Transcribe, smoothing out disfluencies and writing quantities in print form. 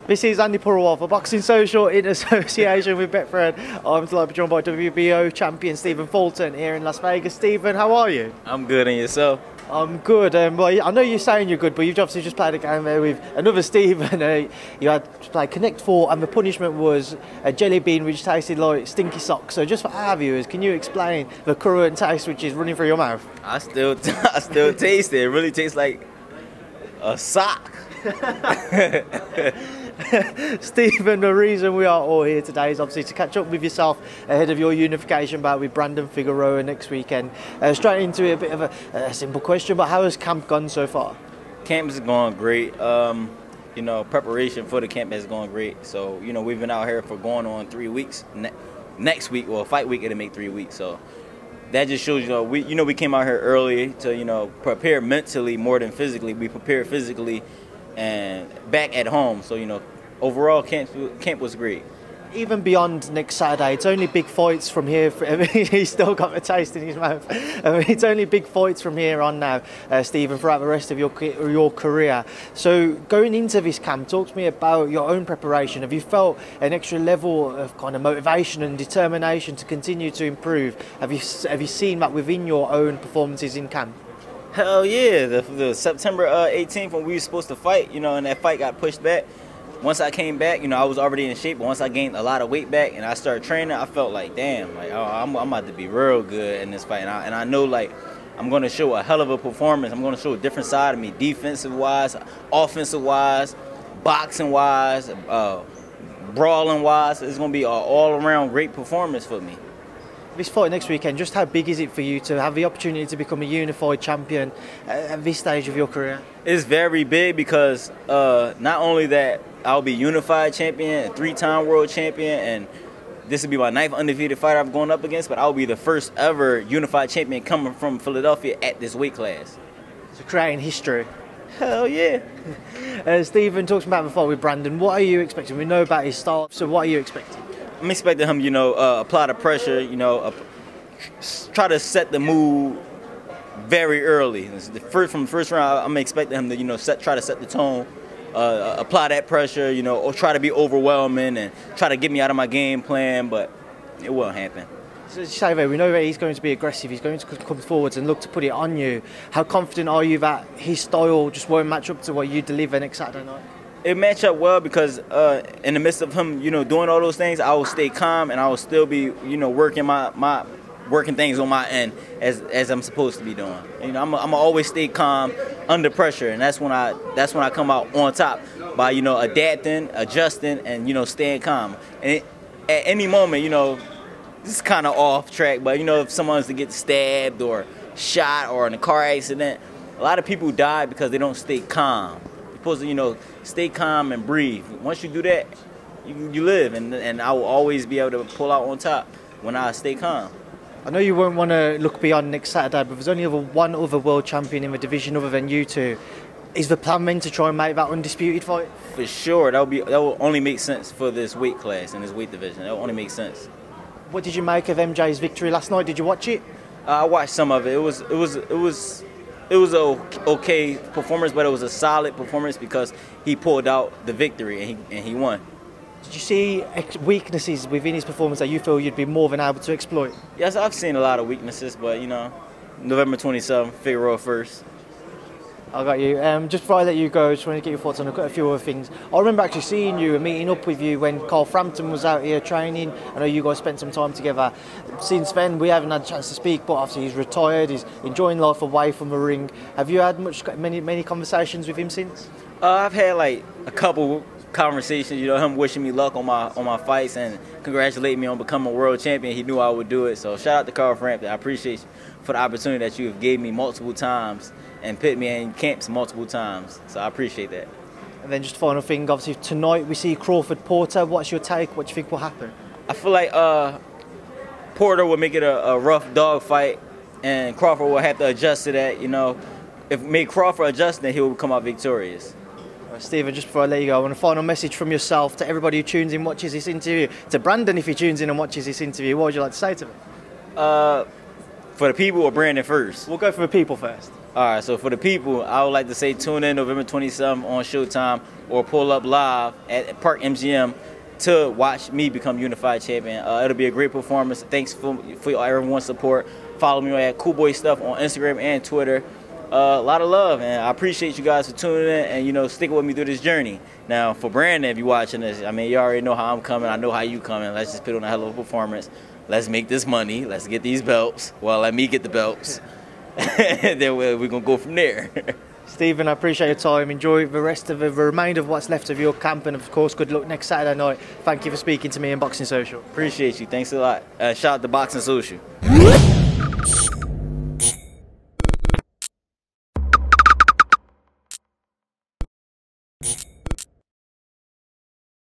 This is Andi Purewal for Boxing Social in association with Betfred. I'm delighted to be joined by WBO champion Stephen Fulton here in Las Vegas. Stephen, how are you? I'm good, and yourself? I'm good. Well, I know you're saying you're good, but you've obviously just played a game there with another Stephen. You had to play Connect 4, and the punishment was a jelly bean which tasted like stinky socks. So just for our viewers, can you explain the current taste which is running through your mouth? I still taste it. It really tastes like a sock. Stephen, the reason we are all here today is obviously to catch up with yourself ahead of your unification bout with Brandon Figueroa next weekend. Straight into a bit of a simple question, but how has camp gone so far? Camp is going great. You know, preparation for the camp has gone great. So, you know, we've been out here for going on 3 weeks. Next week, well, fight week, it'll make 3 weeks. So that just shows, we came out here early to, prepare mentally more than physically. We prepared physically and back at home. So, overall camp was great. Even beyond next Saturday, it's only big fights from here. He's still got the taste in his mouth. It's only big fights from here on now, Stephen, throughout the rest of your career. So going into this camp, talk to me about your own preparation. Have you felt an extra level of kind of motivation and determination to continue to improve? Have you seen that within your own performances in camp? Hell yeah, the September 18th when we were supposed to fight, and that fight got pushed back. Once I came back, I was already in shape, but once I gained a lot of weight back and I started training, I felt like, damn, I'm about to be real good in this fight. And I know, I'm going to show a hell of a performance. I'm going to show a different side of me, defensive-wise, offensive-wise, boxing-wise, brawling-wise. It's going to be an all-around great performance for me. This fight next weekend, just how big is it for you to have the opportunity to become a unified champion at this stage of your career? It's very big because not only that I'll be unified champion, a 3-time world champion, and this will be my 9th undefeated fighter I've gone up against, but I'll be the first ever unified champion coming from Philadelphia at this weight class. So creating history. Hell yeah. Stephen, talking about the fight with Brandon, what are you expecting? We know about his style, so what are you expecting? I'm expecting him, apply the pressure, try to set the mood very early. From the first round, I'm expecting him to, try to set the tone, apply that pressure, or try to be overwhelming and try to get me out of my game plan, but it won't happen. So as you say, we know that he's going to be aggressive, he's going to come forwards and look to put it on you. How confident are you that his style just won't match up to what you deliver next Saturday night? It matched up well because in the midst of him, doing all those things, I will stay calm and I will still be, working working things on my end as I'm supposed to be doing. I'm always stay calm under pressure, and that's when I come out on top by adapting, adjusting, and staying calm. And at any moment, this is kind of off track, but if someone's to get stabbed or shot or in a car accident, a lot of people die because they don't stay calm. You're supposed to, stay calm and breathe. Once you do that, you live, and I will always be able to pull out on top when I stay calm. I know you won't want to look beyond next Saturday, but there's only one other world champion in the division other than you two. Is the plan meant to try and make that undisputed fight? For sure, that will only make sense for this weight class and this weight division. That will only make sense. What did you make of MJ's victory last night? Did you watch it? I watched some of it. It was an okay performance, but it was a solid performance because he pulled out the victory and he won. Did you see weaknesses within his performance that you feel you'd be more than able to exploit? Yes, I've seen a lot of weaknesses, but November 27th, Figueroa first. I got you. Just before I let you go, I just want to get your thoughts on a few other things. I remember actually seeing you and meeting up with you when Frampton was out here training. I know you guys spent some time together. Since then, we haven't had a chance to speak, but obviously he's retired, he's enjoying life away from the ring. Have you had many conversations with him since? I've had a couple conversations, him wishing me luck on my fights and congratulating me on becoming a world champion. He knew I would do it. So shout out to Frampton. I appreciate you for the opportunity that you have gave me multiple times and put me in camps multiple times. So I appreciate that. And then just final thing, obviously tonight we see Crawford-Porter. What's your take? What do you think will happen? I feel like Porter will make it a rough dog fight and Crawford will have to adjust to that. If make Crawford adjust, then he will come out victorious. Stephen, just before I let you go, I want a final message from yourself to everybody who tunes in, watches this interview, to Brandon if he tunes in and watches this interview. What would you like to say to him? For the people or Brandon first? We'll go for the people first. All right, so for the people, I would like to say tune in November 27th on Showtime or pull up live at Park MGM to watch me become unified champion. It'll be a great performance. Thanks for everyone's support. Follow me at Cool Boy Stuff on Instagram and Twitter. A lot of love, and I appreciate you guys for tuning in and, you know, sticking with me through this journey. Now, for Brandon, if you're watching this, I mean, you already know how I'm coming. I know how you coming. Let's just put on a hell of a performance. Let's make this money. Let's get these belts. Well, let me get the belts. And then we're going to go from there. Stephen, I appreciate your time. Enjoy the rest of the remainder of what's left of your camp, and of course, good luck next Saturday night. Thank you for speaking to me in Boxing Social. Appreciate you. Thanks a lot. Shout out to Boxing Social.